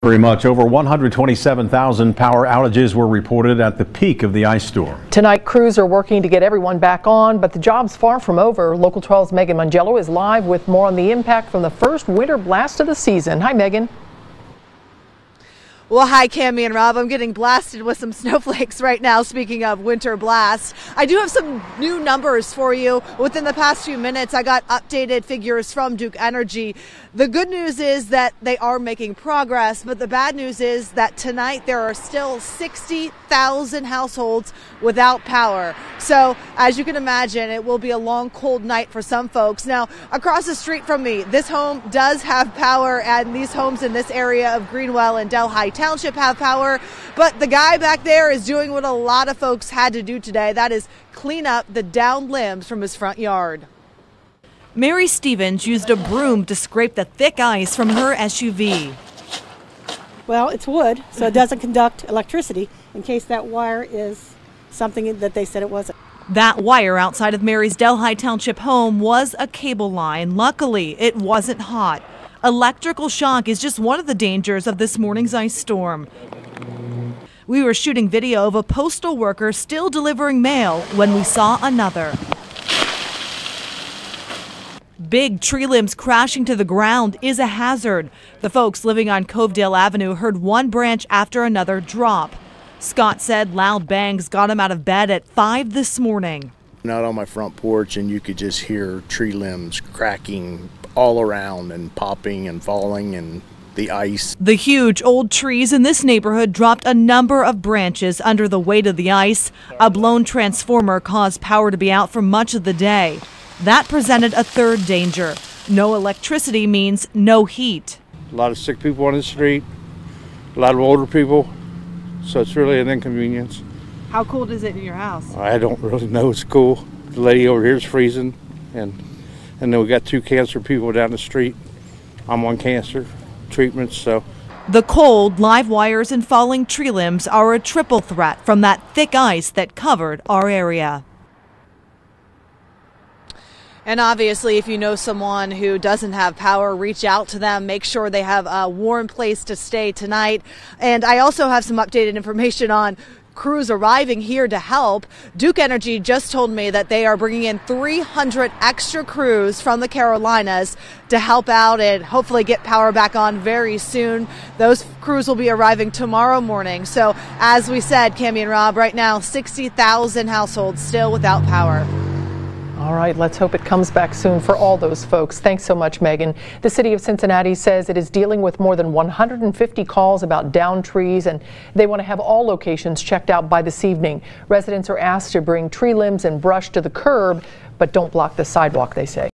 Very much. Over 127,000 power outages were reported at the peak of the ice storm. Tonight, crews are working to get everyone back on, but the job's far from over. Local 12's Megan MONGILLO is live with more on the impact from the first winter blast of the season. Hi, Megan. Well, hi, Cami and Rob. I'm getting blasted with some snowflakes right now, speaking of winter blast. I do have some new numbers for you. Within the past few minutes, I got updated figures from Duke Energy. The good news is that they are making progress, but the bad news is that tonight there are still 60,000 households without power. So, as you can imagine, it will be a long, cold night for some folks. Now, across the street from me, this home does have power, and these homes in this area of Greenwell and Delhi Township have power, but the guy back there is doing what a lot of folks had to do today. That is clean up the downed limbs from his front yard. Mary Stevens used a broom to scrape the thick ice from her SUV. Well, it's wood, so it doesn't conduct electricity in case that wire is something that they said it wasn't. That wire outside of Mary's Delhi Township home was a cable line. Luckily, it wasn't hot. Electrical shock is just one of the dangers of this morning's ice storm. We were shooting video of a postal worker still delivering mail when we saw another. Big tree limbs crashing to the ground is a hazard. The folks living on Covedale Avenue heard one branch after another drop. Scott said loud bangs got him out of bed at 5 this morning. Out on my front porch, and you could just hear tree limbs cracking all around and popping and falling and the ice. The huge old trees in this neighborhood dropped a number of branches under the weight of the ice. A blown transformer caused power to be out for much of the day. That presented a third danger. No electricity means no heat. A lot of sick people on the street, a lot of older people, so it's really an inconvenience. How cold is it in your house? I don't really know. It's cool. The lady over here is freezing, and then we got 2 cancer people down the street. I'm on cancer treatments, so. The cold, live wires, and falling tree limbs are a triple threat from that thick ice that covered our area. And obviously, if you know someone who doesn't have power, reach out to them. Make sure they have a warm place to stay tonight. And I also have some updated information on crews arriving here to help. Duke Energy just told me that they are bringing in 300 extra crews from the Carolinas to help out and hopefully get power back on very soon. Those crews will be arriving tomorrow morning. So as we said, Cami and Rob, right now 60,000 households still without power. All right, let's hope it comes back soon for all those folks. Thanks so much, Megan. The city of Cincinnati says it is dealing with more than 150 calls about downed trees, and they want to have all locations checked out by this evening. Residents are asked to bring tree limbs and brush to the curb, but don't block the sidewalk, they say.